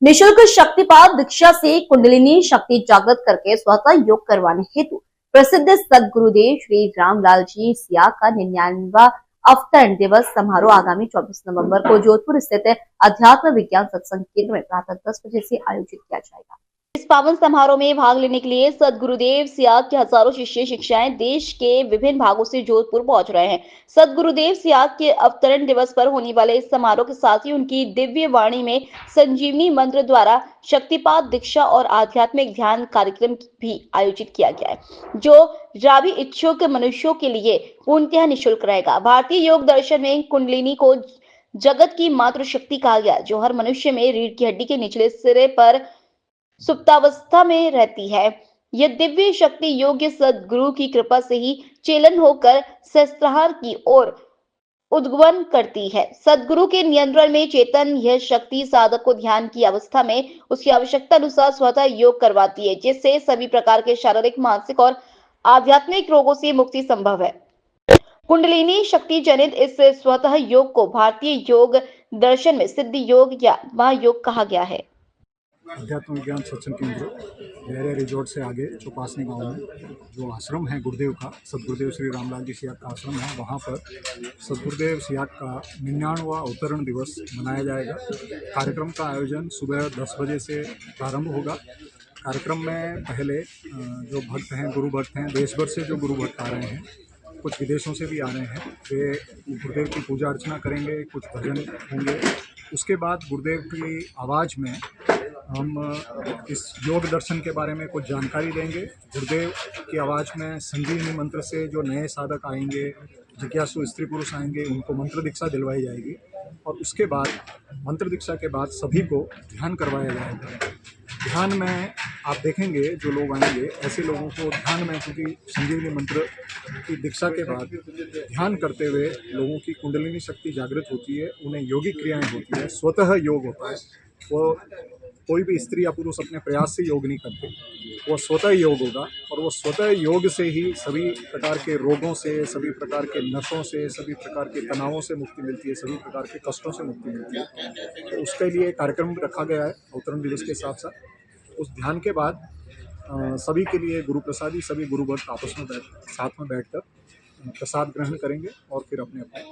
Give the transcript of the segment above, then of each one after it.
निशुल्क शक्तिपात दीक्षा से कुंडलिनी शक्ति जागृत करके स्वतः योग करवाने हेतु प्रसिद्ध सदगुरुदेव श्री रामलाल जी सिया का 99वां अवतरण दिवस समारोह आगामी 24 नवंबर को जोधपुर स्थित अध्यात्म विज्ञान सत्संग केंद्र में प्रातः 10 बजे से आयोजित किया जाएगा। इस पावन समारोह में भाग लेने के लिए सदगुरुदेव सियाग के हजारों शिष्य शिक्षाएं देश के विभिन्न भागों से जोधपुर पहुंच रहे हैं। सदगुरुदेव सियाग के अवतरण दिवस पर होने वाले इस समारोह के साथ ही उनकी दिव्य वाणी में संजीवनी मंत्र द्वारा शक्तिपात दीक्षा और आध्यात्मिक ध्यान कार्यक्रम भी आयोजित किया गया है, जो रावी इच्छुक मनुष्यों के लिए पूर्णतः निःशुल्क रहेगा। भारतीय योग दर्शन में कुंडलिनी को जगत की मातृ शक्ति कहा गया, जो हर मनुष्य में रीढ़ की हड्डी के निचले सिरे पर सुप्तावस्था में रहती है। यह दिव्य शक्ति योग्य सदगुरु की कृपा से ही चेलन होकर सहस्त्रार की ओर उद्गमन करती है। सदगुरु के नियंत्रण में चेतन यह शक्ति साधक को ध्यान की अवस्था में उसकी आवश्यकता अनुसार स्वतः योग करवाती है, जिससे सभी प्रकार के शारीरिक, मानसिक और आध्यात्मिक रोगों से मुक्ति संभव है। कुंडलिनी शक्ति जनित इस स्वतः योग को भारतीय योग दर्शन में सिद्धि योग या महायोग कहा गया है। अध्यात्म विज्ञान सत्संग केंद्र गहरे रिजॉर्ट से आगे चौपासनी गांव में जो आश्रम है गुरुदेव का, सदगुरुदेव श्री रामलाल जी सियाग का आश्रम है, वहां पर सदगुरुदेव सियाग का 99वां अवतरण दिवस मनाया जाएगा। कार्यक्रम का आयोजन सुबह 10 बजे से प्रारंभ होगा। कार्यक्रम में पहले जो भक्त हैं, गुरु भक्त हैं, देश भर से जो गुरु भक्त आ रहे हैं, कुछ विदेशों से भी आ रहे हैं, वे गुरुदेव की पूजा अर्चना करेंगे, कुछ भजन होंगे। उसके बाद गुरुदेव की आवाज़ में हम इस योग दर्शन के बारे में कुछ जानकारी देंगे। गुरुदेव की आवाज़ में संजीवनी मंत्र से जो नए साधक आएंगे, जिज्ञासु स्त्री पुरुष आएंगे, उनको मंत्र दीक्षा दिलवाई जाएगी और उसके बाद मंत्र दीक्षा के बाद सभी को ध्यान करवाया जाएगा। ध्यान में आप देखेंगे जो लोग आएंगे, ऐसे लोगों को ध्यान में, क्योंकि संजीवनी मंत्र की दीक्षा के बाद ध्यान करते हुए लोगों की कुंडलिनी शक्ति जागृत होती है, उन्हें योगिक क्रियाएं होती है, स्वतः योग होता है। वो कोई भी स्त्री या पुरुष अपने प्रयास से योग नहीं करते, वो स्वतः योग होगा और वो स्वतः योग से ही सभी प्रकार के रोगों से, सभी प्रकार के नशों से, सभी प्रकार के तनावों से मुक्ति मिलती है, सभी प्रकार के कष्टों से मुक्ति मिलती है। तो उसके लिए कार्यक्रम रखा गया है अवतरण दिवस के साथ साथ। उस ध्यान के बाद सभी के लिए गुरु प्रसादी, सभी गुरु भक्त आपस में साथ में बैठकर प्रसाद ग्रहण करेंगे और फिर अपने अपने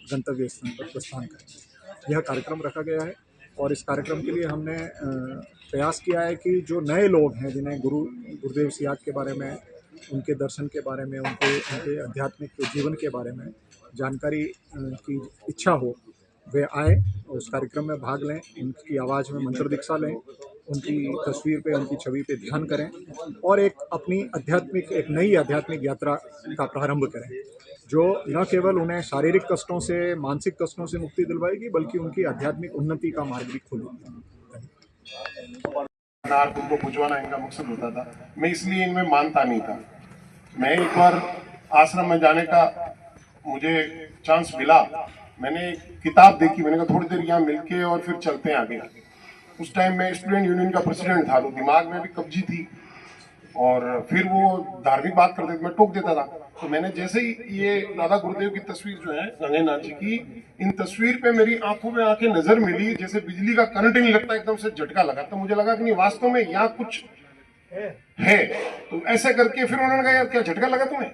गंतव्य स्थान पर प्रस्थान करेंगे। यह कार्यक्रम रखा गया है और इस कार्यक्रम के लिए हमने प्रयास किया है कि जो नए लोग हैं, जिन्हें गुरुदेव सियाग के बारे में, उनके दर्शन के बारे में, उनके आध्यात्मिक जीवन के बारे में जानकारी की इच्छा हो, वे आए और उस कार्यक्रम में भाग लें, उनकी आवाज़ में मंत्र दीक्षा लें, उनकी तस्वीर पे, उनकी छवि पे ध्यान करें और एक नई आध्यात्मिक यात्रा का प्रारंभ करें, जो न केवल उन्हें शारीरिक कष्टों से, मानसिक कष्टों से मुक्ति दिलवाएगी, बल्कि उनकी आध्यात्मिक उन्नति का मार्ग भी खोलेगी। उनको पुजवाना इनका मकसद होता था। मैं इसलिए इनमें मानता नहीं था। मैं एक बार आश्रम में जाने का मुझे चांस मिला, मैंने किताब देखी, मैंने कहा थोड़ी देर यहाँ मिलके और फिर चलते हैं आगे। उस टाइम मैं स्टूडेंट यूनियन का प्रेसिडेंट था, तो दिमाग में भी कब्जी थी और फिर वो धार्मिक बात करते थे, मैं टोक देता था। तो मैंने जैसे ही ये दादा गुरुदेव की तस्वीर जो है गंगेनाथ जी की, इन तस्वीर पे मेरी आंखों में आके नजर मिली, जैसे बिजली का करंट नहीं लगता, एकदम से झटका लगा। तो मुझे लगा कि नहीं, वास्तव में यहाँ कुछ है। तो ऐसे करके फिर उन्होंने कहा यार क्या झटका लगा तुम्हें?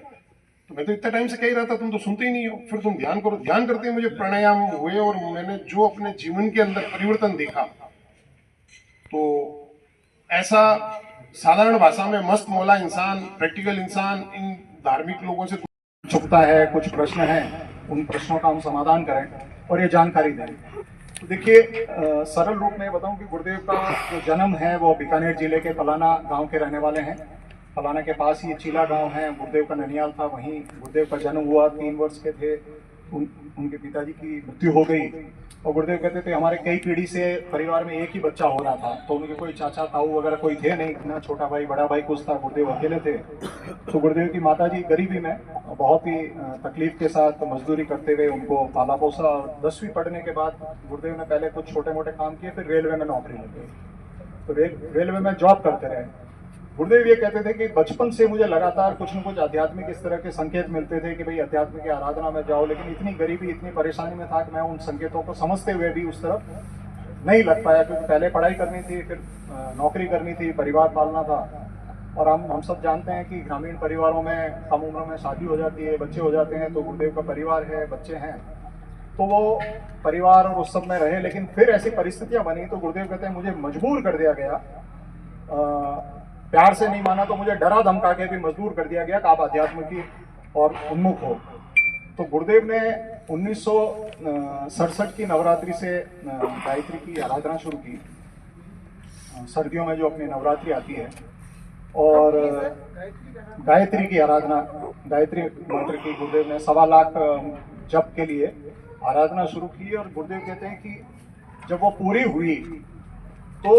तो मैं तो इतना टाइम से कह रहा था, तुम तो सुनते ही नहीं हो, फिर तुम ध्यान करो। ध्यान करते मुझे प्राणायाम हुए और मैंने जो अपने जीवन के अंदर परिवर्तन देखा, तो ऐसा साधारण भाषा में मस्त मौला इंसान, प्रैक्टिकल इंसान इन धार्मिक लोगों से छुपता है, कुछ प्रश्न हैं, उन प्रश्नों का हम समाधान करें और ये जानकारी दें। तो देखिए, सरल रूप में बताऊं कि गुरुदेव का जो जन्म है वो बीकानेर जिले के पलाना गांव के रहने वाले हैं। पलाना के पास ही चीला गांव है, गुरुदेव का ननियाल था, वहीं गुरुदेव का जन्म हुआ। 3 वर्ष के थे, उनके पिताजी की मृत्यु हो गई और गुरुदेव कहते थे हमारे कई पीढ़ी से परिवार में एक ही बच्चा हो रहा था, तो उनके कोई चाचा ताऊ वगैरह कोई थे नहीं, ना छोटा भाई बड़ा भाई कुछ था, गुरुदेव अकेले थे। तो गुरुदेव की माताजी गरीबी में बहुत ही तकलीफ के साथ मजदूरी करते हुए उनको पाला पोसा और 10वीं पढ़ने के बाद गुरुदेव ने पहले कुछ छोटे मोटे काम किए, फिर रेलवे में नौकरी लग गई, तो रेलवे में जॉब करते रहे। गुरुदेव ये कहते थे कि बचपन से मुझे लगातार कुछ न कुछ आध्यात्मिक इस तरह के संकेत मिलते थे कि भाई आध्यात्मिक आराधना में जाओ, लेकिन इतनी गरीबी, इतनी परेशानी में था कि मैं उन संकेतों को समझते हुए भी उस तरफ नहीं लग पाया, क्योंकि पहले पढ़ाई करनी थी, फिर नौकरी करनी थी, परिवार पालना था। और हम सब जानते हैं कि ग्रामीण परिवारों में कम उम्र में शादी हो जाती है, बच्चे हो जाते हैं, तो गुरुदेव का परिवार है, बच्चे हैं, तो वो परिवार और उस सब में रहे। लेकिन फिर ऐसी परिस्थितियां बनी तो गुरुदेव कहते हैं मुझे मजबूर कर दिया गया, प्यार से नहीं माना तो मुझे डरा धमका के भी मजबूर कर दिया गया कि आप अध्यात्म की और उन्मुख हो। तो गुरुदेव ने 1967 की नवरात्रि से गायत्री की आराधना शुरू की, सर्दियों में जो अपनी नवरात्रि आती है, और गायत्री की आराधना, गायत्री मंत्र की गुरुदेव ने 1.25 लाख जप के लिए आराधना शुरू की। और गुरुदेव कहते हैं कि जब वो पूरी हुई तो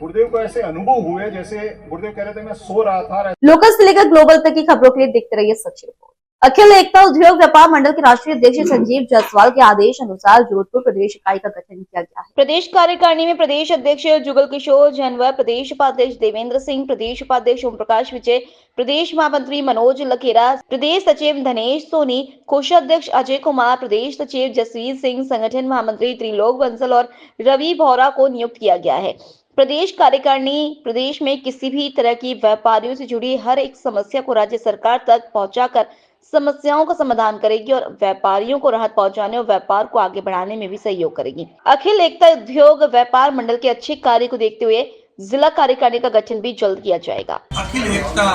गुरुदेव को ऐसे अनुभव हुए जैसे गुरुदेव कह रहे थे मैं सो रहा था। लोकल से लेकर ग्लोबल तक की खबरों के लिए देखते रहिए सच रिपोर्ट। अखिल एकता उद्योग व्यापार मंडल के राष्ट्रीय अध्यक्ष संजीव जायसवाल के आदेश अनुसार जोधपुर प्रदेश इकाई का गठन किया गया है। प्रदेश कार्यकारिणी में प्रदेश अध्यक्ष जुगल किशोर जनवर, प्रदेश उपाध्यक्ष देवेंद्र सिंह, प्रदेश उपाध्यक्ष ओम प्रकाश विजय, प्रदेश महामंत्री मनोज लखेरा, प्रदेश सचिव धनेश सोनी, कोषाध्यक्ष अजय कुमार, प्रदेश सचिव जसवीर सिंह, संगठन महामंत्री त्रिलोक बंसल और रवि भौरा को नियुक्त किया गया है। प्रदेश कार्यकारिणी प्रदेश में किसी भी तरह की व्यापारियों से जुड़ी हर एक समस्या को राज्य सरकार तक पहुंचाकर समस्याओं का समाधान करेगी और व्यापारियों को राहत पहुंचाने और व्यापार को आगे बढ़ाने में भी सहयोग करेगी। अखिल एकता उद्योग व्यापार मंडल के अच्छे कार्य को देखते हुए जिला कार्यकारिणी का गठन भी जल्द किया जाएगा। अखिल एकता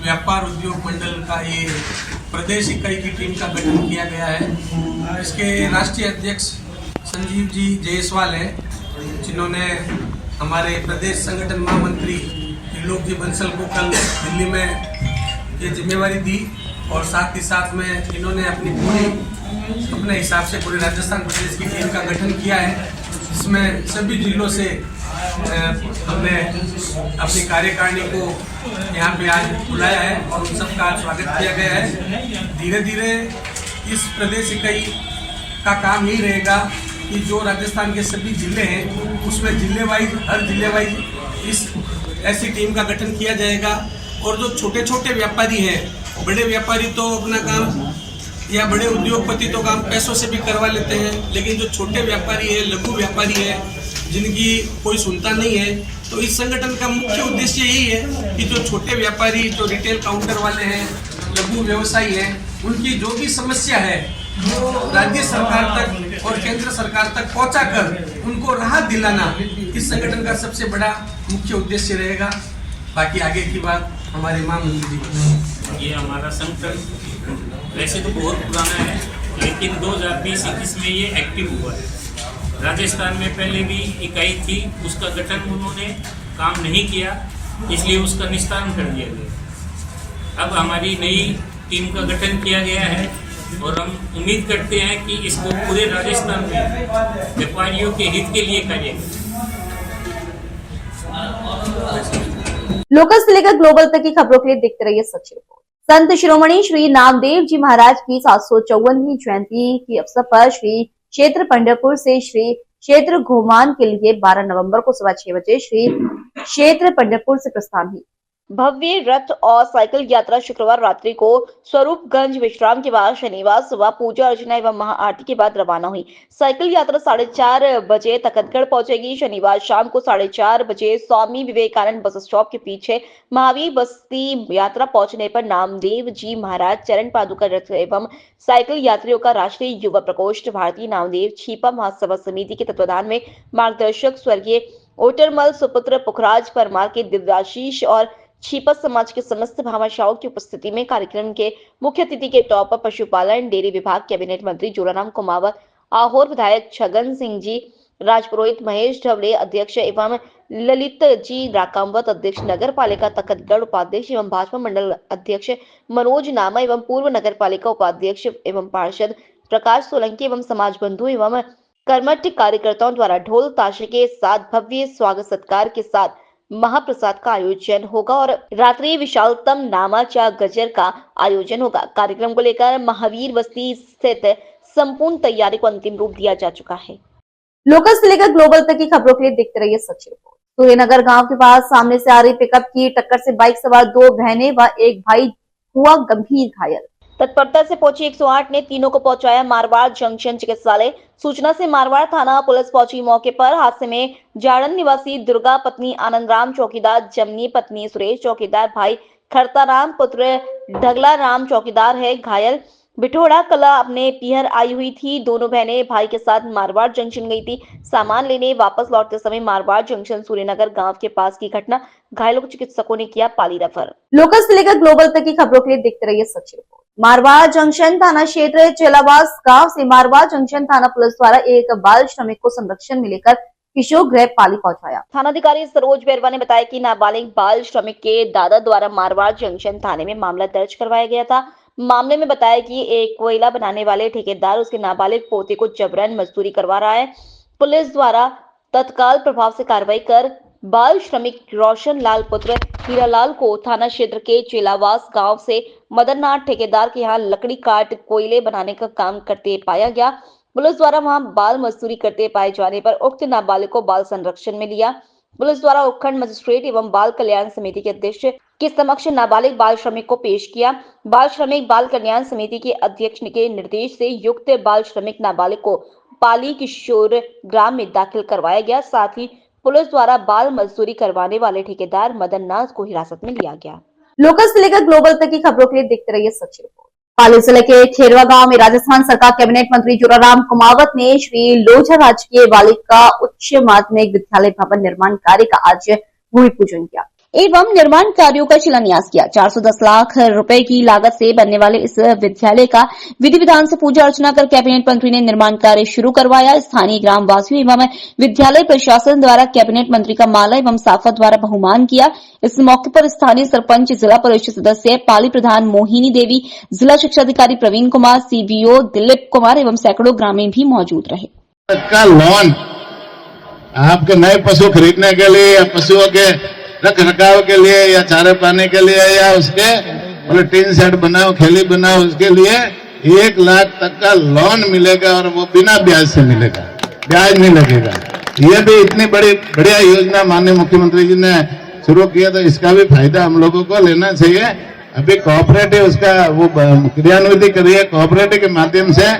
व्यापार उद्योग मंडल का ये प्रदेश इकाई की टीम का गठन किया गया है। इसके राष्ट्रीय अध्यक्ष संजीव जी जायसवाल हैं, जिन्होंने हमारे प्रदेश संगठन महामंत्री त्रिलोक जी बंसल को कल दिल्ली में ये जिम्मेवारी दी, और साथ ही साथ में इन्होंने अपने हिसाब से पूरे राजस्थान प्रदेश की टीम का गठन किया है, जिसमें सभी जिलों से हमने अपनी कार्यकारिणी को यहाँ पे आज बुलाया है और उन सबका स्वागत किया गया है। धीरे धीरे इस प्रदेश इकाई का काम यही रहेगा कि जो राजस्थान के सभी जिले हैं उसमें जिले वाइज, हर जिले वाइज इस ऐसी टीम का गठन किया जाएगा। और जो छोटे छोटे व्यापारी हैं, बड़े व्यापारी तो अपना काम या बड़े उद्योगपति तो काम पैसों से भी करवा लेते हैं, लेकिन जो छोटे व्यापारी है, लघु व्यापारी है, जिनकी कोई सुनता नहीं है, तो इस संगठन का मुख्य उद्देश्य यही है कि जो छोटे व्यापारी, जो रिटेल काउंटर वाले हैं, लघु व्यवसायी हैं, उनकी जो भी समस्या है वो राज्य सरकार तक और केंद्र सरकार तक पहुंचाकर उनको राहत दिलाना इस संगठन का सबसे बड़ा मुख्य उद्देश्य रहेगा। बाकी आगे की बात हमारे महामंत्री जी। ये हमारा संगठन वैसे तो बहुत पुराना है, लेकिन 2020-21 में ये एक्टिव हुआ है। राजस्थान में पहले भी इकाई थी, उसका गठन उन्होंने काम नहीं किया, इसलिए उसका निस्तारण कर दिया गया। अब हमारी नई टीम का गठन किया गया है और हम उम्मीद करते हैं कि इसको पूरे राजस्थान में व्यापारियों के हित के लिए कार्य करें। लोकल से लेकर ग्लोबल तक की खबरों के लिए देखते रहिए सच रिपोर्ट। संत शिरोमणि श्री नामदेव जी महाराज की 754वीं जयंती के अवसर पर श्री क्षेत्र पंढरपुर से श्री क्षेत्र घोमान के लिए 12 नवंबर को सुबह 6 बजे श्री क्षेत्र पंढरपुर से प्रस्थान हुई। भव्य रथ और साइकिल यात्रा शुक्रवार रात्रि को स्वरूपगंज विश्राम के बाद शनिवार सुबह पूजा अर्चना एवं महाआरती के बाद रवाना हुई। साइकिल यात्रा 4:30 बजे तखतगढ़ पहुंचेगी। शनिवार शाम को 4:30 बजे स्वामी विवेकानंद बस स्टॉप के पीछे महावीर बस्ती यात्रा पहुंचने पर नामदेव जी महाराज चरण पादुका रथ एवं साइकिल यात्रियों का राष्ट्रीय युवा प्रकोष्ठ भारतीय नामदेव छिपा महासभा समिति के तत्वाधान में मार्गदर्शक स्वर्गीय ओटरमल सुपुत्र पुखराज परमार के दिव्याशीष और छिपा समाज के समस्त भामाशाहों की उपस्थिति में कार्यक्रम के मुख्य अतिथि के तौर पर पशुपालन डेयरी विभाग कैबिनेट मंत्री जोराराम कुमावत, आहोर विधायक छगन सिंह जी, राजपुरोहित महेश ढवले अध्यक्ष एवं ललित जी राकामवत अध्यक्ष, नगर पालिका तखतगढ़ उपाध्यक्ष एवं भाजपा मंडल अध्यक्ष मनोज नामा एवं पूर्व नगर पालिका उपाध्यक्ष एवं पार्षद प्रकाश सोलंकी एवं समाज बंधु एवं कर्मठ कार्यकर्ताओं द्वारा ढोल ताशे के साथ भव्य स्वागत सत्कार के साथ महाप्रसाद का आयोजन होगा और रात्रि विशालतम नामाचा गजर का आयोजन होगा। कार्यक्रम को लेकर महावीर बस्ती स्थित संपूर्ण तैयारी को अंतिम रूप दिया जा चुका है। लोकल से लेकर ग्लोबल तक की खबरों के लिए देखते रहिए सच रिपोर्ट। सूर्यनगर गांव के पास सामने से आ रही पिकअप की टक्कर से बाइक सवार 2 बहनें व एक भाई हुआ गंभीर घायल। तत्परता से पहुंची 108 ने तीनों को पहुंचाया मारवाड़ जंक्शन चिकित्सालय। सूचना से मारवाड़ थाना पुलिस पहुंची मौके पर। हादसे में जाड़न निवासी दुर्गा पत्नी आनंद राम चौकीदार, जमनी पत्नी सुरेश चौकीदार, भाई खरताराम पुत्र ढगला राम चौकीदार है घायल। बिठोड़ा कला अपने पीहर आई हुई थी। दोनों बहनें भाई के साथ मारवाड़ जंक्शन गई थी सामान लेने। वापस लौटते समय मारवाड़ जंक्शन सूर्यनगर गांव के पास की घटना। घायलों को चिकित्सकों ने किया पाली रेफर। लोकल से लेकर ग्लोबल तक की खबरों के लिए देखते रहिए सच रिपोर्ट। मारवाड़ जंक्शन थाना क्षेत्र चेलावास गांव से मारवाड़ जंक्शन थाना पुलिस द्वारा एक बाल श्रमिक को संरक्षण में लेकर किशोर गृह पाली पहुंचाया। थानाधिकारी सरोज बैरवा ने बताया कि नाबालिग बाल श्रमिक के दादा द्वारा मारवाड़ जंक्शन थाने में मामला दर्ज करवाया गया था। मामले में बताया कि एक कोयला बनाने वाले ठेकेदार उसके नाबालिग पोते को जबरन मजदूरी करवा रहा है। पुलिस द्वारा तत्काल प्रभाव से कार्रवाई कर बाल श्रमिक रोशन लाल पुत्र हीरालाल को थाना क्षेत्र के चेलावास गांव से मदननाथ ठेकेदार के यहाँ लकड़ी काट कोयले बनाने का काम करते पाया गया। पुलिस द्वारा वहां बाल मजदूरी करते पाए जाने पर उक्त नाबालिग को बाल संरक्षण में लिया। पुलिस द्वारा उपखंड मजिस्ट्रेट एवं बाल कल्याण समिति के अध्यक्ष के समक्ष नाबालिग बाल श्रमिक को पेश किया। बाल श्रमिक बाल कल्याण समिति के अध्यक्ष के निर्देश से युक्त बाल श्रमिक नाबालिग को पाली किशोर ग्राम में दाखिल करवाया गया। साथ ही पुलिस द्वारा बाल मजदूरी करवाने वाले ठेकेदार मदन नाथ को हिरासत में लिया गया। लोकल से लेकर ग्लोबल तक की खबरों के लिए देखते रहिए सच रिपोर्ट। पाली जिले के खेरवा गांव में राजस्थान सरकार कैबिनेट मंत्री जोराराम कुमावत ने श्री लोझा राजकीय बालिका उच्च माध्यमिक विद्यालय भवन निर्माण कार्य का आज भूमि पूजन किया एवं निर्माण कार्यों का शिलान्यास किया। 410 लाख रुपए की लागत से बनने वाले इस विद्यालय का विधि विधान से पूजा अर्चना कर कैबिनेट मंत्री ने निर्माण कार्य शुरू करवाया। स्थानीय ग्राम वासियों एवं विद्यालय प्रशासन द्वारा कैबिनेट मंत्री का माला एवं साफा द्वारा बहुमान किया। इस मौके पर स्थानीय सरपंच, जिला परिषद सदस्य, पाली प्रधान मोहिनी देवी, जिला शिक्षा अधिकारी प्रवीण कुमार, सीबीओ दिलीप कुमार एवं सैकड़ों ग्रामीण भी मौजूद रहे। का लोन आपके नए पशु खरीदने के लिए या पशुओं के रख रखाव के लिए या चारे पाने के लिए या उसके मतलब टीन सेट बनाओ, खेली बनाओ, उसके लिए 1 लाख तक का लोन मिलेगा और वो बिना ब्याज से मिलेगा, ब्याज नहीं लगेगा। ये भी इतनी बढ़िया योजना माननीय मुख्यमंत्री जी ने शुरू किया, तो इसका भी फायदा हम लोगों को लेना चाहिए। अभी कोऑपरेटिव उसका वो क्रियान्वित करिए, कोऑपरेटिव के माध्यम से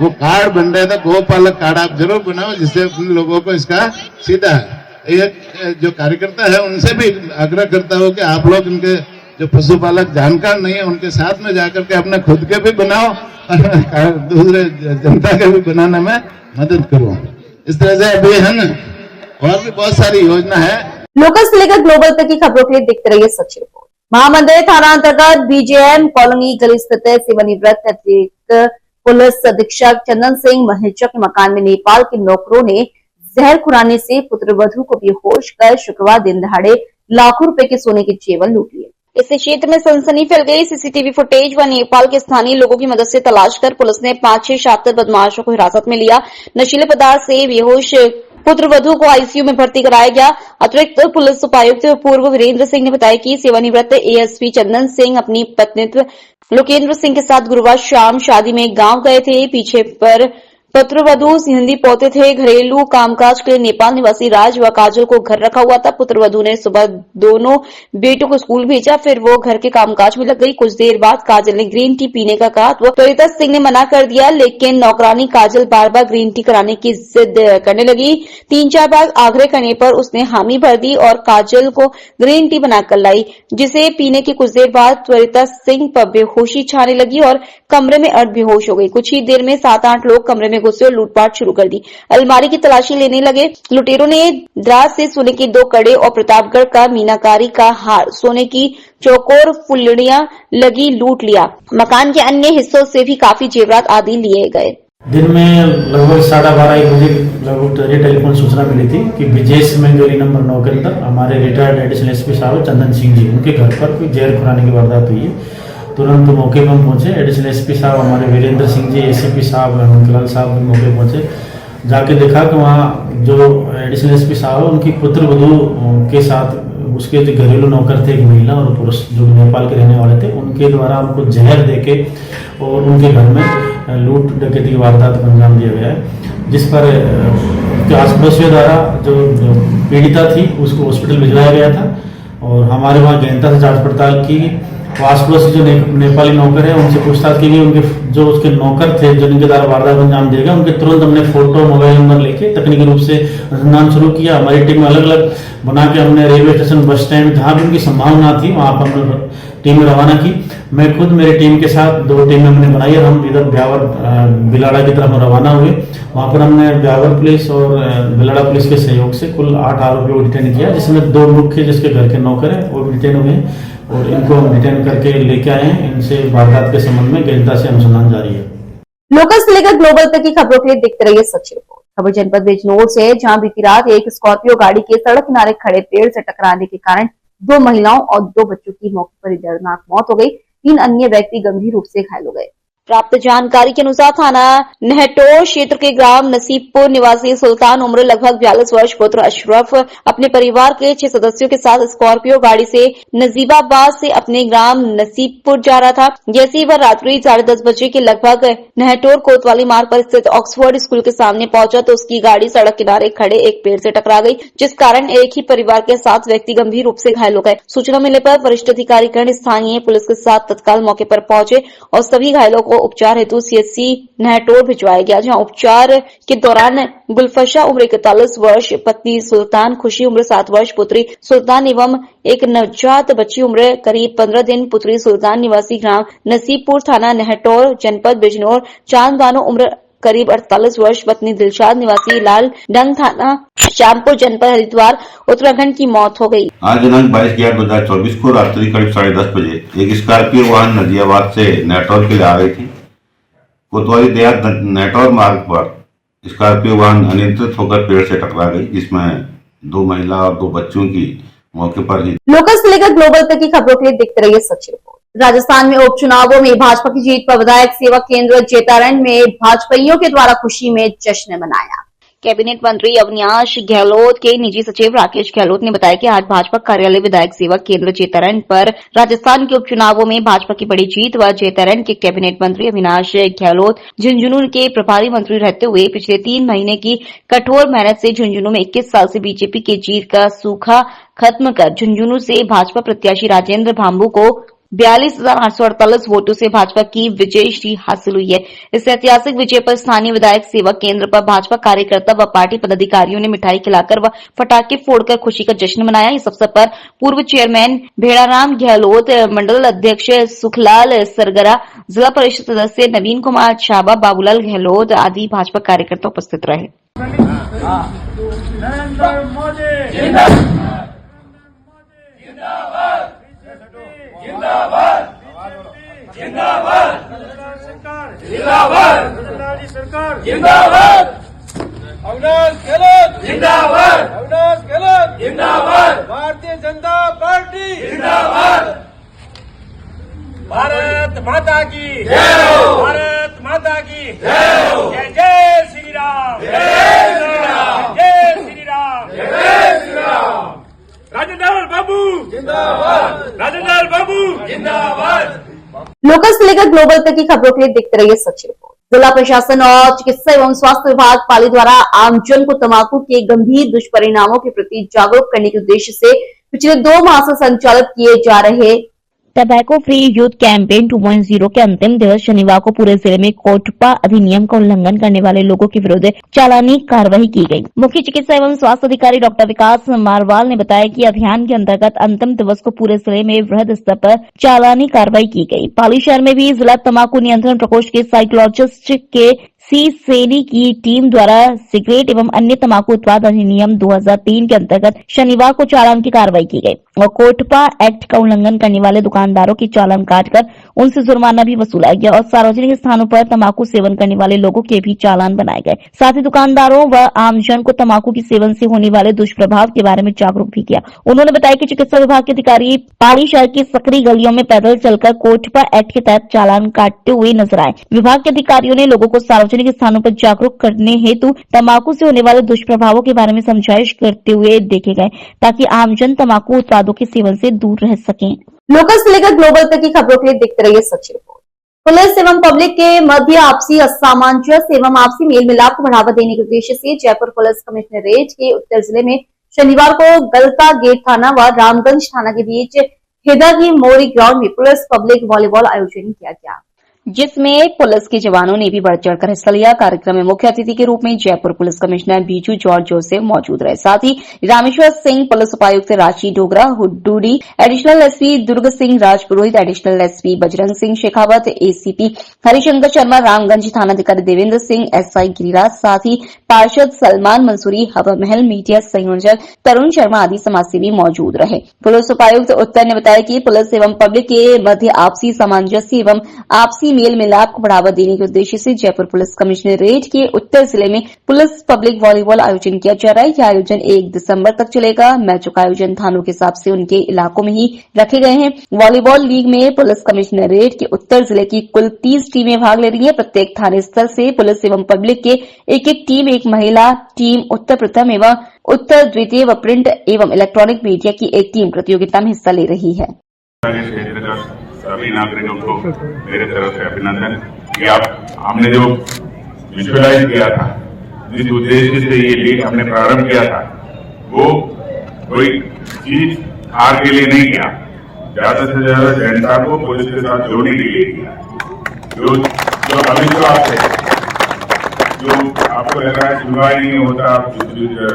वो कार्ड बन रहे थे, गोपालक कार्ड आप जरूर बनाओ, जिससे उन लोगों को इसका सीधा एक जो कार्यकर्ता है उनसे भी आग्रह करता हूँ कि आप लोग इनके जो पशुपालक जानकार नहीं है उनके साथ में जाकर के अपने खुद के भी बनाओ और दूसरे जनता के भी बनाने में मदद करो। इस तरह से अभी है न और भी बहुत सारी योजना है। लोकल से लेकर ग्लोबल तक की खबरों के लिए देखते रहिए सच रिपोर्ट। महामंदिर थाना अंतर्गत बीजेएम कॉलोनी गली स्थित सेवानिवृत्त अतिरिक्त पुलिस अधीक्षक चंदन सिंह महिचा के मकान में नेपाल के नौकरों ने जहर खुराने से पुत्रवधू को बेहोश कर शुक्रवार दिन दहाड़े लाखों रुपए के सोने के जेवर लूट लिए। इससे क्षेत्र में सनसनी फैल गई। सीसीटीवी फुटेज व नेपाल के स्थानीय लोगों की मदद से तलाश कर पुलिस ने 5-6 शातिर बदमाशों को हिरासत में लिया। नशीले पदार्थ से बेहोश पुत्रवधू को आईसीयू में भर्ती कराया गया। अतिरिक्त पुलिस उपायुक्त पूर्व वीरेंद्र सिंह ने बताया कि सेवानिवृत्त एएसपी चंदन सिंह अपनी पत्नी लोकेंद्र सिंह के साथ गुरुवार शाम शादी में गांव गए थे। पीछे पर पुत्रवधू हिंदी पोते थे। घरेलू कामकाज के लिए नेपाल निवासी राज व काजल को घर रखा हुआ था। पुत्रवधू ने सुबह दोनों बेटों को स्कूल भेजा, फिर वो घर के कामकाज में लग गई। कुछ देर बाद काजल ने ग्रीन टी पीने का कहा तो त्वरिता सिंह ने मना कर दिया, लेकिन नौकरानी काजल बार बार ग्रीन टी कराने की जिद करने लगी। 3-4 बार आग्रह करने पर उसने हामी भर दी और काजल को ग्रीन टी बनाकर लाई, जिसे पीने के कुछ देर बाद त्वरिता सिंह पर बेहोशी छाने लगी और कमरे में अर्ध बेहोश हो गई। कुछ ही देर में 7-8 लोग कमरे में घुसे और लूटपाट शुरू कर दी। अलमारी की तलाशी लेने लगे। लुटेरों ने द्रास से सोने के 2 कड़े और प्रतापगढ़ का मीनाकारी का हार, सोने की चौकोर फुलड़ियां लगी लूट लिया। मकान के अन्य हिस्सों से भी काफी जेवरात आदि लिए गए। दिन में लगभग 12:30 बजे लगभग टेलीफोन सूचना मिली थी कि विजेश में गली नंबर 9 के अंदर हमारे रिटायर्ड एडिशनल एसपी साहब चंदन सिंह जी, उनके घर पर कोई जहर खुराने की वारदात हुई है। तुरंत मौके पर हम पहुंचे। एडिशनल एसपी साहब हमारे वीरेंद्र सिंह जी, एसीपी साहब हेमंतलाल साहब भी मौके पहुंचे। जाके देखा कि वहाँ जो एडिशनल एसपी साहब उनकी पुत्रवधू के साथ उसके जो घरेलू नौकर थे, एक महिला और पुरुष जो नेपाल के रहने वाले थे, उनके द्वारा उनको जहर देके और उनके घर में लूट डकैती की वारदात को अंजाम दिया गया है, जिस पर आस पड़ोसियों द्वारा जो पीड़िता थी उसको हॉस्पिटल भिजवाया गया था और हमारे वहाँ गहनता से जांच पड़ताल की वो आस पड़ोस जो नेपाली नौकर है उनसे पूछताछ की गई। उनके जो उसके नौकर थे जो जिनके द्वारा वारदात अंजाम दिया गया, उनके तुरंत हमने फोटो मोबाइल नंबर लेके तकनीकी रूप से अनुसंधान शुरू किया। हमारी टीम अलग अलग बना के हमने रेलवे स्टेशन, बस स्टैंड, जहाँ भी उनकी संभावना थी वहाँ पर हमने टीम रवाना की। मैं खुद मेरी टीम के साथ 2 टीमें हमने बनाई और हम इधर ब्यावर बिलाड़ा की तरफ रवाना हुए। वहाँ पर हमने ब्यावर पुलिस और बिलाड़ा पुलिस के सहयोग से कुल 8 आरोपियों को डिटेन किया, जिसमें 2 मुख्य जिसके घर के नौकर हैं वो डिटेन हुए और इनको हम डिटेन करके लेके आए हैं। इनसे वारदात के संबंध में गहनता से अनुसंधान जारी है। लोकल से लेकर ग्लोबल तक की खबरों के लिए देखते रहिए सच रिपोर्ट। खबर जनपद बिजनौर से है, जहां बीती रात एक स्कॉर्पियो गाड़ी के सड़क किनारे खड़े पेड़ से टकराने के कारण 2 महिलाओं और 2 बच्चों की मौके पर ही दर्दनाक मौत हो गई। 3 अन्य व्यक्ति गंभीर रूप से घायल हो गए। प्राप्त जानकारी के अनुसार थाना नहटोर क्षेत्र के ग्राम नसीबपुर निवासी सुल्तान उम्र लगभग 42 वर्ष पुत्र अशरफ अपने परिवार के 6 सदस्यों के साथ स्कॉर्पियो गाड़ी से नजीबाबाद से अपने ग्राम नसीबपुर जा रहा था। जैसे ही वह रात्रि 10:30 बजे के लगभग नहटोर कोतवाली मार्ग पर स्थित ऑक्सफोर्ड स्कूल के सामने पहुंचा तो उसकी गाड़ी सड़क किनारे खड़े एक पेड़ से टकरा गई, जिस कारण एक ही परिवार के 7 व्यक्ति गंभीर रूप से घायल हो गए। सूचना मिलने पर वरिष्ठ अधिकारी स्थानीय पुलिस के साथ तत्काल मौके पर पहुंचे और सभी घायलों को उपचार हेतु सीएचसी नहटोर भिजवाया गया, जहां उपचार के दौरान गुलफशा उम्र 41 वर्ष, पत्नी सुल्तान खुशी उम्र 7 वर्ष, पुत्री सुल्तान एवं एक नवजात बच्ची उम्र करीब 15 दिन पुत्री सुल्तान निवासी ग्राम नसीबपुर थाना नहटोर जनपद बिजनौर, चांद बानो उम्र करीब 48 वर्ष, पत्नी दिलशाद निवासी लाल डंग थाना श्यामपुर जनपद हरिद्वार उत्तराखंड की मौत हो गई। आज दिनांक 22/11/2024 को रात्रि करीब 10:30 बजे एक स्कॉर्पियो वाहन नजियाबाद से नहटौर के लिए आ रही थी। कोतवाली देहात नहटौर मार्ग पर स्कॉर्पियो वाहन अनियंत्रित होकर पेड़ से टकरा गई, जिसमें 2 महिला और 2 बच्चों की मौके पर ही। लोकल से लेकर ग्लोबल तक की खबरों के लिए देखते रहिए सच रिपोर्ट। राजस्थान में उपचुनावों में भाजपा की जीत पर विधायक सेवा केंद्र जेतारण में भाजपाइयों के द्वारा खुशी में जश्न मनाया। कैबिनेट मंत्री अविनाश गहलोत के निजी सचिव राकेश गहलोत ने बताया कि आज भाजपा कार्यालय विधायक सेवा केंद्र जेतारण पर राजस्थान के उपचुनावों में भाजपा की बड़ी जीत व जेतारण के कैबिनेट मंत्री अविनाश गहलोत झुंझुनू के प्रभारी मंत्री रहते हुए पिछले 3 महीने की कठोर मेहनत से झुंझुनू में 21 साल से बीजेपी की जीत का सूखा खत्म कर झुंझुनू से भाजपा प्रत्याशी राजेंद्र भांबू को 42,848 वोटों से भाजपा की विजय श्री हासिल हुई है। इस ऐतिहासिक विजय पर स्थानीय विधायक सेवा केंद्र पर भाजपा कार्यकर्ता व पार्टी पदाधिकारियों ने मिठाई खिलाकर व पटाखे फोड़कर खुशी का जश्न मनाया। इस अवसर पर पूर्व चेयरमैन भेड़ाराम गहलोत, मंडल अध्यक्ष सुखलाल सरगरा, जिला परिषद सदस्य नवीन कुमार छाबा, बाबूलाल गहलोत आदि भाजपा कार्यकर्ता उपस्थित रहे। अविनाश गहलोत जिंदाबाद, अविनाश गहलोत जिंदाबाद, भारतीय जनता पार्टी जिंदाबाद, भारत माता की जय हो, भारत माता की जय हो, जय जय श्री राम, जय श्री राम, जय श्री राम, जय श्री राम, राजेंद्र बाबू जिंदाबाद, राजेंद्र बाबू जिंदाबाद। लोकल से लेकर ग्लोबल तक की खबरों के लिए देखते रहिए सच रिपोर्ट। जिला प्रशासन और चिकित्सा एवं स्वास्थ्य विभाग पाली द्वारा आमजन को तंबाकू के गंभीर दुष्परिणामों के प्रति जागरूक करने के उद्देश्य से पिछले 2 माह से संचालित किए जा रहे टबैको फ्री यूथ कैंपेन 2.0 के अंतिम दिवस शनिवार को पूरे जिले में कोटपा अधिनियम का उल्लंघन करने वाले लोगों के विरुद्ध चालानी कार्रवाई की गई। मुख्य चिकित्सा एवं स्वास्थ्य अधिकारी डॉक्टर विकास मारवाल ने बताया कि अभियान के अंतर्गत अंतिम दिवस को पूरे जिले में वृहद स्तर पर चालानी कार्रवाई की गई। पाली शहर में भी जिला तंबाकू नियंत्रण प्रकोष्ठ के साइकोलॉजिस्ट के सी सेनी की टीम द्वारा सिगरेट एवं अन्य तंबाकू उत्पाद अधिनियम 2003 के अंतर्गत शनिवार को चालान की कार्रवाई की गई और कोटपा एक्ट का उल्लंघन करने वाले दुकानदारों की चालान काटकर उनसे जुर्माना भी वसूला गया और सार्वजनिक स्थानों पर तंबाकू सेवन करने वाले लोगों के भी चालान बनाए गए। साथ ही दुकानदारों व आमजन को तंबाकू के सेवन से होने वाले दुष्प्रभाव के बारे में जागरूक भी किया। उन्होंने बताया कि चिकित्सा विभाग के अधिकारी पाली शहर की सकरी गलियों में पैदल चलकर कोटपा एक्ट के तहत चालान काटते हुए नजर आए। विभाग के अधिकारियों ने लोगों को सार्वजनिक स्थानों पर जागरूक करने हेतु तंबाकू से होने वाले दुष्प्रभावों के बारे में समझाइश करते हुए देखे गए ताकि आमजन तंबाकू उत्पादों के सेवन से दूर रह सकें। लोकल से लेकर ग्लोबल तक की खबरों के लिए देखते रहिए सच रिपोर्ट। पुलिस एवं पब्लिक के मध्य आपसी असामंजस्य एवं आपसी मेल मिलाप को बढ़ावा देने के उद्देश्य से जयपुर पुलिस कमिश्नरेट के उत्तर जिले में शनिवार को गलता गेट थाना व रामगंज थाना के बीच हिदा की मोरी ग्राउंड में पुलिस पब्लिक वॉलीबॉल आयोजन किया गया, जिसमें पुलिस के जवानों ने भी बढ़ चढ़कर हिस्सा लिया। कार्यक्रम में मुख्य अतिथि के रूप में जयपुर पुलिस कमिश्नर बीजू जॉर्ज जोसेफ मौजूद रहे। साथ ही रामेश्वर सिंह, पुलिस उपायुक्त राशि डोगरा, हुड्डूडी, additional SP Durg Singh Rajpurohit, additional SP Bajrang Singh Shekhawat, ACP Harishankar Sharma, Ramganj थानाधिकारी देवेंद्र सिंह, एसआई गिरिराज, साथ ही पार्षद सलमान मंसूरी, हवा महल, मीडिया संयोजक तरुण शर्मा आदि समाजसेवी मौजूद रहे। पुलिस उपायुक्त उत्तर ने बताया कि पुलिस एवं पब्लिक के मध्य आपसी सामंजस्य एवं आपसी मेल मिलाप को बढ़ावा देने के उद्देश्य से जयपुर पुलिस कमिश्नरेट के उत्तर जिले में पुलिस पब्लिक वॉलीबॉल आयोजन किया जा रहा है। यह आयोजन 1 दिसंबर तक चलेगा। मैचों का आयोजन थानों के हिसाब से उनके इलाकों में ही रखे गए हैं। वॉलीबॉल लीग में पुलिस कमिश्नरेट के उत्तर जिले की कुल 30 टीमें भाग ले रही हैं। प्रत्येक थाने स्तर से पुलिस एवं पब्लिक के एक टीम, एक महिला टीम, उत्तर प्रथम एवं उत्तर द्वितीय व प्रिंट एवं इलेक्ट्रॉनिक मीडिया की एक टीम प्रतियोगिता में हिस्सा ले रही है। सभी नागरिकों को मेरे तरफ से अभिनंदन कि आप हमने जो विजुअलाइज किया था, जिस उद्देश्य से ये लीग हमने प्रारंभ किया था, वो कोई चीज हार के लिए नहीं किया, ज्यादा से ज्यादा जनता को पुलिस के साथ जोड़ने के लिए किया। जो अविश्वास है, जो आपको लग रहा है सुनवाई नहीं होता,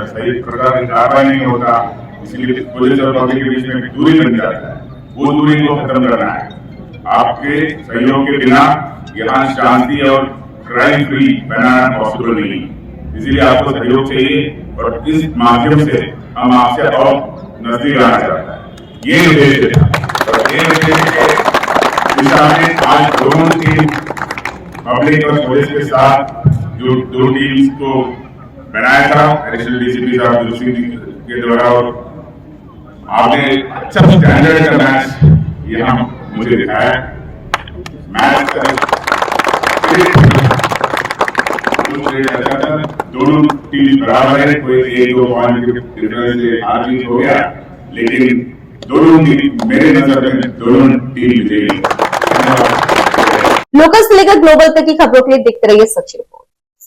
सही प्रकार की कार्रवाई नहीं होता, इसलिए पुलिस और पब्लिक के बीच में दूरी बन जाता है, वो दूरी को खत्म करना है। आपके सहयोग के बिना यहाँ शांति और क्राइम फ्री बनाना पॉसिबल नहीं, इसलिए आपको सहयोग चाहिए और इस माध्यम से हम आपसे और नजदीक आना चाहते हैं। ये उद्देश्य था और ये उद्देश्य के दिशा में आज दोनों टीम पब्लिक और पुलिस के साथ जो 2 टीम्स को बनाया था, एडिशनल डीसीपी साहब दुर्ग सिंह के द्वारा, और आपने अच्छा स्टैंडर्ड का मैच यहाँ मुझे दिखाया। मैच दोनों टीम बराबर है, कोई 1-2 पॉइंट के डिफरेंस से हार जीत हो गया, लेकिन दोनों टीम मेरे नजर में दोनों टीम विजयी। लोकल से लेकर ग्लोबल तक की खबरों के लिए देखते रहिए सच रिपोर्ट।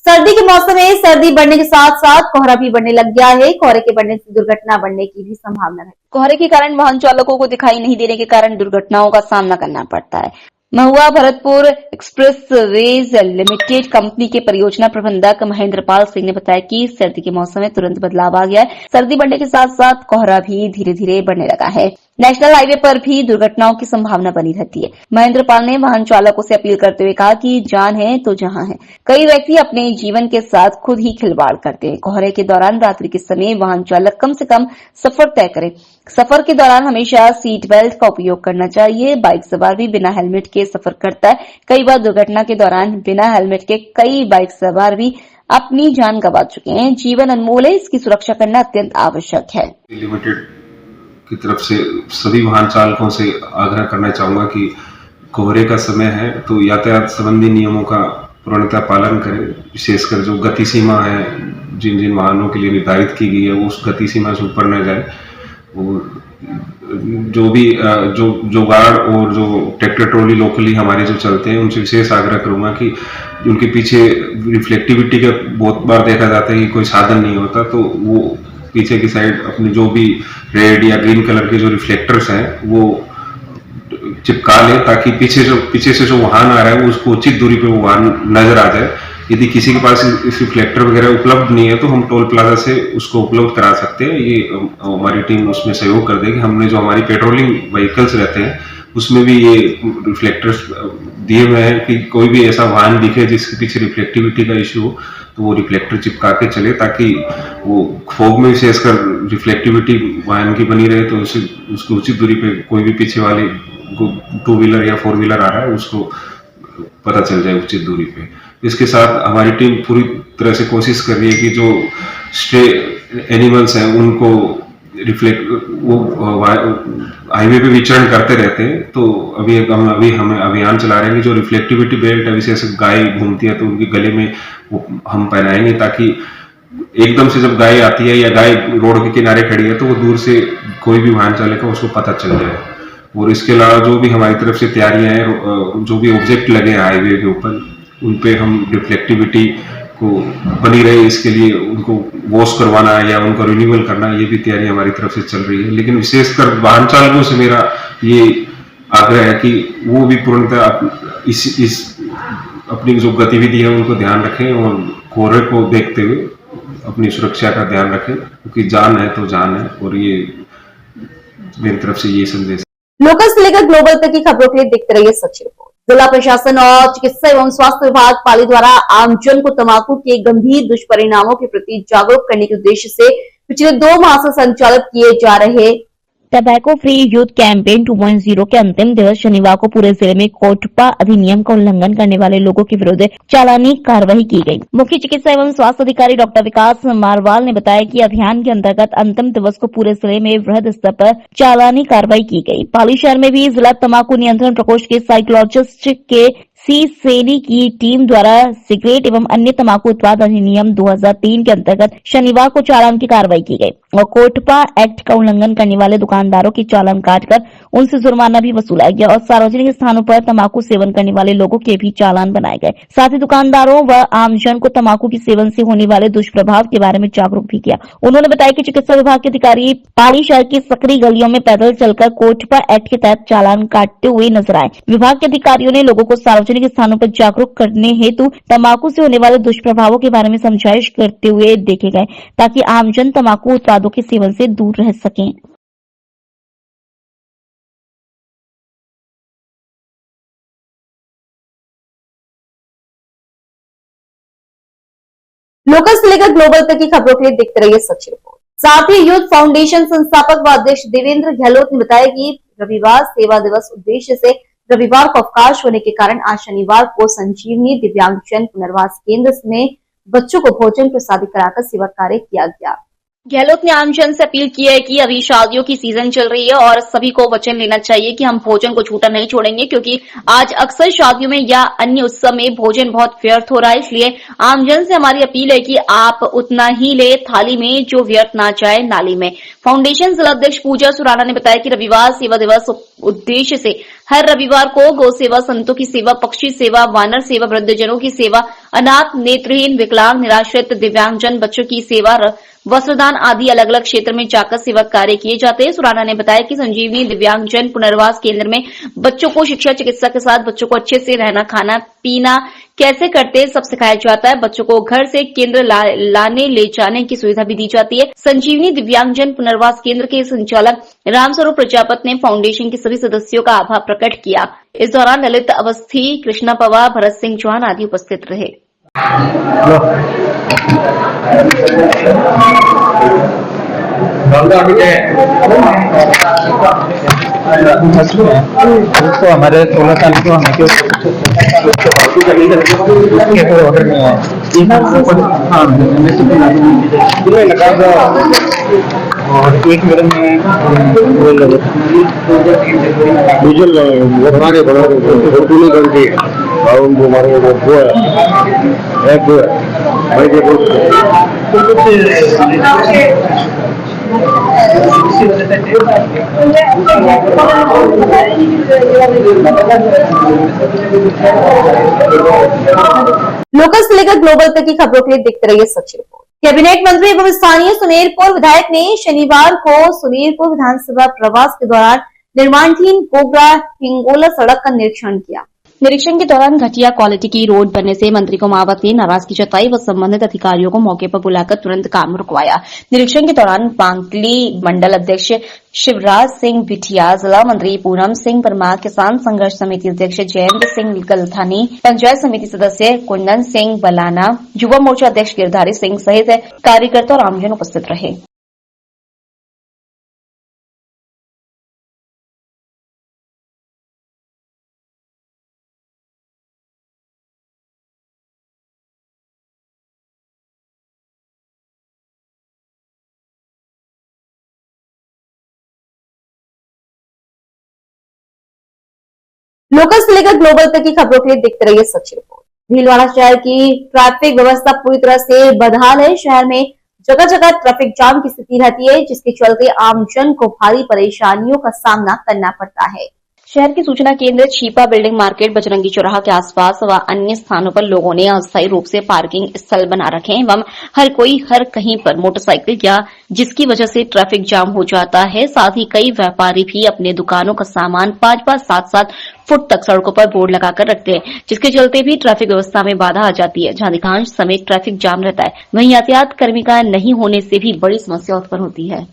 सर्दी के मौसम में सर्दी बढ़ने के साथ साथ कोहरा भी बढ़ने लग गया है। कोहरे के बढ़ने से दुर्घटना बढ़ने की भी संभावना है। कोहरे के कारण वाहन चालकों को दिखाई नहीं देने के कारण दुर्घटनाओं का सामना करना पड़ता है। Mahua Bharatpur expressways limited company के परियोजना प्रबंधक महेंद्र पाल सिंह ने बताया कि सर्दी के मौसम में तुरंत बदलाव आ गया है। सर्दी बढ़ने के साथ साथ कोहरा भी धीरे धीरे बढ़ने लगा है। नेशनल हाईवे पर भी दुर्घटनाओं की संभावना बनी रहती है। महेंद्र पाल ने वाहन चालकों से अपील करते हुए कहा कि जान है तो जहां है। कई व्यक्ति अपने जीवन के साथ खुद ही खिलवाड़ करते हैं। कोहरे के दौरान रात्रि के समय वाहन चालक कम से कम सफर तय करें। सफर के दौरान हमेशा सीट बेल्ट का उपयोग करना चाहिए। बाइक सवार भी बिना हेलमेट के सफर करता है। कई बार दुर्घटना के दौरान बिना हेलमेट के कई बाइक सवार भी अपनी जान गंवा चुके हैं। जीवन अनमोल है, इसकी सुरक्षा करना अत्यंत आवश्यक है। लिमिटेड की तरफ से सभी वाहन चालकों से आग्रह करना चाहूंगा कि कोहरे का समय है तो यातायात संबंधी नियमों का पूर्णतः पालन करें। विशेषकर जो गति सीमा है जिन जिन वाहनों के लिए निर्धारित की गई है वो उस गति सीमा से ऊपर न जाए। जो भी जो गार्ड और जो ट्रैक्टर ट्रॉली लोकली हमारे जो चलते हैं उनसे विशेष आग्रह करूंगा कि उनके पीछे रिफ्लेक्टिविटी का बहुत बार देखा जाता है कि कोई साधन नहीं होता, तो वो पीछे की साइड अपने जो भी रेड या ग्रीन कलर के जो रिफ्लेक्टर्स हैं वो चिपका ले, ताकि पीछे से जो वाहन आ रहा है वो उसको उचित दूरी पे वो वाहन नजर आ जाए। यदि किसी के पास इस रिफ्लेक्टर वगैरह उपलब्ध नहीं है तो हम टोल प्लाजा से उसको उपलब्ध करा सकते हैं। ये हमारी टीम उसमें सहयोग कर देगी। हमने जो हमारी पेट्रोलिंग व्हीकल्स रहते हैं उसमें भी ये रिफ्लेक्टर्स दिए हुए हैं कि कोई भी ऐसा वाहन दिखे जिसके पीछे रिफ्लेक्टिविटी का इश्यू हो तो वो रिफ्लेक्टर चिपका के चले, ताकि वो फॉग में विशेषकर रिफ्लेक्टिविटी वाहन की बनी रहे, तो उसको उचित दूरी पे कोई भी पीछे वाले 2 व्हीलर या 4 व्हीलर आ रहा है उसको पता चल जाए उचित दूरी पे। इसके साथ हमारी टीम पूरी तरह से कोशिश कर रही है कि जो स्ट्रे एनिमल्स हैं उनको वो हाईवे पे विचरण करते रहते हैं, तो अभी हम अभियान चला रहे हैं कि जो रिफ्लेक्टिविटी बेल्ट है, विशेष गाय घूमती है तो उनके गले में वो हम पहनाएंगे, ताकि एकदम से जब गाय आती है या गाय रोड के किनारे खड़ी है तो वो दूर से कोई भी वाहन चालक है उसको पता चल जाए। और इसके अलावा जो भी हमारी तरफ से तैयारियां हैं, जो भी ऑब्जेक्ट लगे हैं हाईवे के ऊपर उन पे हम रिफ्लेक्टिविटी को बनी रहे, इसके लिए उनको वॉश करवाना या उनका रिन्यूअल करना, ये भी तैयारी हमारी तरफ से चल रही है। लेकिन विशेषकर वाहन चालकों से मेरा ये आग्रह है कि वो भी पूर्णतः इस अपनी जो गतिविधि है उनको ध्यान रखें और कोहरे को देखते हुए अपनी सुरक्षा का ध्यान रखें, क्योंकि जान है तो जान है। और ये मेरी तरफ से ये संदेश। लोकल से लेकर ग्लोबल तक की खबरों के लिए देखते रहिए सच रिपोर्ट। जिला प्रशासन और चिकित्सा एवं स्वास्थ्य विभाग पाली द्वारा आमजन को तंबाकू के गंभीर दुष्परिणामों के प्रति जागरूक करने के उद्देश्य से पिछले 2 माह से संचालित किए जा रहे टबैको फ्री यूथ कैंपेन 2.0 के अंतिम दिवस शनिवार को पूरे जिले में कोटपा अधिनियम का उल्लंघन करने वाले लोगों के विरुद्ध चालानी कार्रवाई की गई। मुख्य चिकित्सा एवं स्वास्थ्य अधिकारी डॉक्टर विकास मारवाल ने बताया कि अभियान के अंतर्गत अंतिम दिवस को पूरे जिले में वृहद स्तर पर चालानी कार्रवाई की गई। पाली शहर में भी जिला तंबाकू नियंत्रण प्रकोष्ठ के साइकोलॉजिस्ट के सी सेनी की टीम द्वारा सिगरेट एवं अन्य तंबाकू उत्पाद अधिनियम 2003 के अंतर्गत शनिवार को चालान की कार्रवाई की गई और कोटपा एक्ट का उल्लंघन करने वाले दुकानदारों की चालान काटकर उनसे जुर्माना भी वसूला गया और सार्वजनिक स्थानों पर तंबाकू सेवन करने वाले लोगों के भी चालान बनाए गए। साथ ही दुकानदारों व आमजन को तंबाकू के सेवन से होने वाले दुष्प्रभाव के बारे में जागरूक भी किया। उन्होंने बताया कि चिकित्सा विभाग के अधिकारी पाली शहर की सकरी गलियों में पैदल चलकर कोटपा एक्ट के तहत चालान काटते हुए नजर आए। विभाग के अधिकारियों ने लोगों को सार्वजनिक स्थानों पर जागरूक करने हेतु तंबाकू से होने वाले दुष्प्रभावों के बारे में समझाइश करते हुए देखे गए ताकि आमजन तंबाकू उत्पादों के सेवन से दूर रह सकें। लोकल से लेकर ग्लोबल तक की खबरों के लिए देखते रहिए सच रिपोर्ट। साथ ही यूथ फाउंडेशन संस्थापक व अध्यक्ष देवेंद्र गहलोत ने बताया कि रविवार सेवा दिवस उद्देश्य से रविवार को अवकाश होने के कारण आज शनिवार को संजीवनी दिव्यांगजन पुनर्वास केंद्र में बच्चों को भोजन प्रसादित कराकर सेवा कार्य किया गया। गहलोत ने आमजन से अपील की है कि अभी शादियों की सीजन चल रही है और सभी को वचन लेना चाहिए कि हम भोजन को छूटा नहीं छोड़ेंगे, क्योंकि आज अक्सर शादियों में या अन्य उत्सव में भोजन बहुत व्यर्थ हो रहा है। इसलिए आमजन से हमारी अपील है कि आप उतना ही ले थाली में जो व्यर्थ ना जाए नाली में। फाउंडेशन जिला अध्यक्ष पूजा सुराना ने बताया कि रविवार सेवा दिवस उद्देश्य से हर रविवार को गौ सेवा, संतों की सेवा, पक्षी सेवा, वानर सेवा, वृद्धजनों की सेवा, अनाथ, नेत्रहीन, विकलांग, निराश्रित, दिव्यांगजन बच्चों की सेवा, वस्त्रदान आदि अलग अलग क्षेत्र में जाकर सेवा कार्य किए जाते हैं। सुराना ने बताया कि संजीवनी दिव्यांगजन पुनर्वास केंद्र में बच्चों को शिक्षा चिकित्सा के साथ बच्चों को अच्छे से रहना, खाना पीना कैसे करते सब सिखाया जाता है। बच्चों को घर से केंद्र लाने ले जाने की सुविधा भी दी जाती है। संजीवनी दिव्यांगजन पुनर्वास केंद्र के संचालक रामस्वरूप प्रजापत ने फाउंडेशन के सभी सदस्यों का आभार प्रकट किया। इस दौरान ललित अवस्थी, कृष्णा पवार, भरत सिंह चौहान आदि उपस्थित रहे। तो हमारे 16 साल को हमें कोई ऑर्डर नहीं है। और एक मिनट में डीजल हमारे करके लोकल से लेकर ग्लोबल तक की खबरों के लिए देखते रहिए सच रिपोर्ट। कैबिनेट मंत्री एवं स्थानीय सुमेरपुर विधायक ने शनिवार को सुमेरपुर विधानसभा प्रवास के दौरान निर्माणाधीन कोबरा हिंगोला सड़क का निरीक्षण किया। निरीक्षण के दौरान घटिया क्वालिटी की रोड बनने से मंत्री को मावत ने नाराजगी जताई व संबंधित अधिकारियों को मौके पर बुलाकर तुरंत काम रुकवाया। निरीक्षण के दौरान पांकली मंडल अध्यक्ष शिवराज सिंह बिठिया, जिला मंत्री पूनम सिंह परमार, किसान संघर्ष समिति अध्यक्ष जयेंद्र सिंह गलथानी, पंचायत समिति सदस्य कुंदन सिंह बलाना, युवा मोर्चा अध्यक्ष गिरधारी सिंह सहित कार्यकर्ता और आमजन उपस्थित रहे। लोकल से लेकर ग्लोबल तक की खबरों के लिए देखते रहिए सच रिपोर्ट। भीलवाड़ा शहर की ट्रैफिक व्यवस्था पूरी तरह से बदहाल है। शहर में जगह जगह ट्रैफिक जाम की स्थिति रहती है, जिसके चलते आमजन को भारी परेशानियों का सामना करना पड़ता है। शहर के सूचना केंद्र, छीपा बिल्डिंग मार्केट, बजरंगी चौराहा के आसपास व अन्य स्थानों पर लोगों ने अस्थायी रूप से पार्किंग स्थल बना रखे हैं एवं हर कोई हर कहीं पर मोटरसाइकिल या जिसकी वजह से ट्रैफिक जाम हो जाता है। साथ ही कई व्यापारी भी अपने दुकानों का सामान 5-5, 7-7 फुट तक सड़कों पर बोर्ड लगाकर रखते हैं, जिसके चलते भी ट्रैफिक व्यवस्था में बाधा आ जाती है। जहां अधिकांश समय ट्रैफिक जाम रहता है, वहीं यातायात कर्मी का नहीं होने से भी बड़ी समस्या उत्पन्न होती है।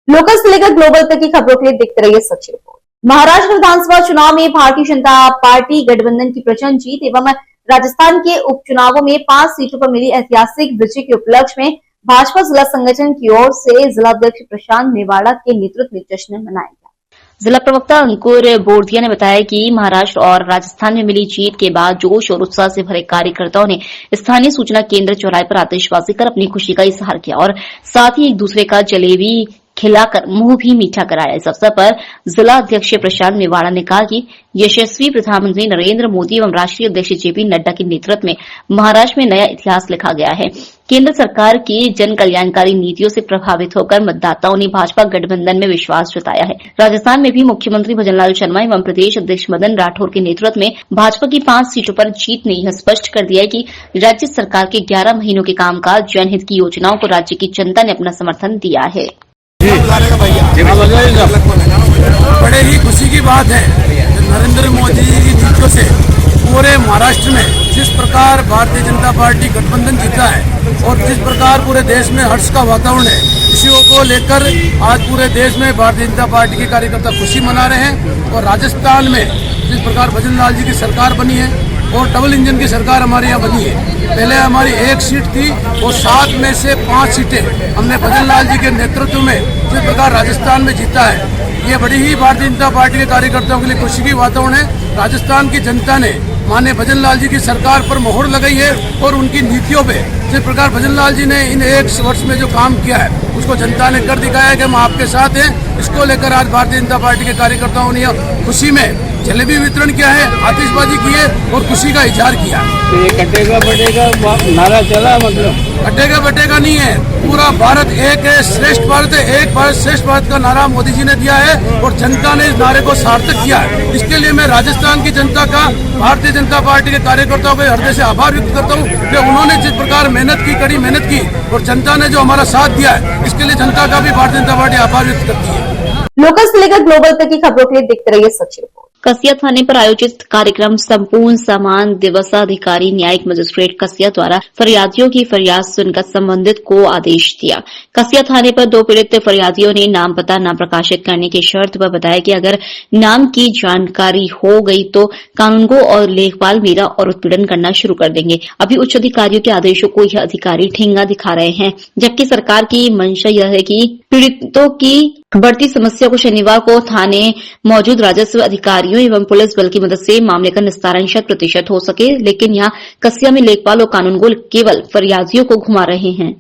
लोकल से लेकर ग्लोबल तक की खबरों के लिए देखते रहिए सच रिपोर्ट। महाराष्ट्र विधानसभा चुनाव में भारतीय जनता पार्टी गठबंधन की प्रचंड जीत एवं राजस्थान के उपचुनावों में 5 सीटों पर मिली ऐतिहासिक विजय के उपलक्ष्य में भाजपा जिला संगठन की ओर से जिलाध्यक्ष प्रशांत मेवाड़ा के नेतृत्व में जश्न मनाया गया। जिला प्रवक्ता अंकुर बोरदिया ने बताया कि महाराष्ट्र और राजस्थान में मिली जीत के बाद जोश और उत्साह से भरे कार्यकर्ताओं ने स्थानीय सूचना केंद्र चौराहे पर आतिशबाजी कर अपनी खुशी का इजहार किया और साथ ही एक दूसरे का जलेबी खिलाकर मुंह भी मीठा कराया। इस अवसर पर जिला अध्यक्ष प्रशांत मेवाड़ा ने कहा कि यशस्वी प्रधानमंत्री नरेंद्र मोदी एवं राष्ट्रीय अध्यक्ष जेपी नड्डा के नेतृत्व में महाराष्ट्र में नया इतिहास लिखा गया है। केंद्र सरकार की जन कल्याणकारी नीतियों से प्रभावित होकर मतदाताओं ने भाजपा गठबंधन में विश्वास जताया है। राजस्थान में भी मुख्यमंत्री भजनलाल शर्मा एवं प्रदेश अध्यक्ष मदन राठौर के नेतृत्व में भाजपा की 5 सीटों पर जीत ने यह स्पष्ट कर दिया है कि राज्य सरकार के 11 महीनों के कामकाज, जनहित की योजनाओं को राज्य की जनता ने अपना समर्थन दिया है। बड़े ही खुशी की बात है नरेंद्र मोदी जी की जीतों से पूरे महाराष्ट्र में जिस प्रकार भारतीय जनता पार्टी गठबंधन जीता है और जिस प्रकार पूरे देश में हर्ष का वातावरण है, इसी को लेकर आज पूरे देश में भारतीय जनता पार्टी के कार्यकर्ता खुशी मना रहे हैं। और राजस्थान में जिस प्रकार भजनलाल जी की सरकार बनी है और डबल इंजन की सरकार हमारे यहाँ बनी है। पहले हमारी 1 सीट थी और 7 में से 5 सीटें हमने भजनलाल जी के नेतृत्व में जिस प्रकार राजस्थान में जीता है, ये बड़ी ही भारतीय जनता पार्टी के कार्यकर्ताओं के लिए खुशी की वातावरण है। राजस्थान की जनता ने माननीय भजनलाल जी की सरकार पर मोहर लगाई है और उनकी नीतियों पे जिस प्रकार भजनलाल जी ने इन 1 वर्ष में जो काम किया है उसको जनता ने कर दिखाया है कि हम आपके साथ हैं। इसको लेकर आज भारतीय जनता पार्टी के कार्यकर्ताओं ने खुशी में जलेबी वितरण किया है, आतिशबाजी की है और खुशी का इजहार किया। तो ये कटेगा बटेगा नारा चला, मतलब कटेगा बटेगा नहीं है, पूरा भारत एक है, श्रेष्ठ भारत है, एक भारत श्रेष्ठ भारत का नारा मोदी जी ने दिया है और जनता ने इस नारे को सार्थक किया है। इसके लिए मैं राजस्थान की जनता का, भारतीय जनता पार्टी के कार्यकर्ताओं के हृदय से आभार व्यक्त करता हूँ कि उन्होंने जिस प्रकार मेहनत की, कड़ी मेहनत की और जनता ने जो हमारा साथ दिया है, इसके लिए जनता का भी भारतीय जनता पार्टी आभार व्यक्त करती है। लोकल से लेकर ग्लोबल तक की खबरों के लिए देखते रहिए सच रिपोर्ट। कसिया थाने पर आयोजित कार्यक्रम संपूर्ण समान दिवस अधिकारी न्यायिक मजिस्ट्रेट कसिया द्वारा फरियादियों की फरियाद सुनकर संबंधित को आदेश दिया। कसिया थाने पर 2 पीड़ित फरियादियों ने नाम पता न प्रकाशित करने की शर्त पर बताया कि अगर नाम की जानकारी हो गई तो कानूनगो और लेखपाल मेरा और उत्पीड़न करना शुरू कर देंगे। अभी उच्च अधिकारियों के आदेशों को यह अधिकारी ठेंगा दिखा रहे हैं, जबकि सरकार की मंशा यह है कि पीड़ितों की बढ़ती समस्या को शनिवार को थाने मौजूद राजस्व अधिकारियों एवं पुलिस बल की मदद से मामले का निस्तारण 100% हो सके। लेकिन यहां कसिया में लेखपाल और कानूनगो केवल फरियादियों को घुमा रहे हैं।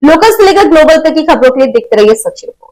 लोकल से लेकर ग्लोबल तक की खबरों के लिए देखते रहिए सच रिपोर्ट।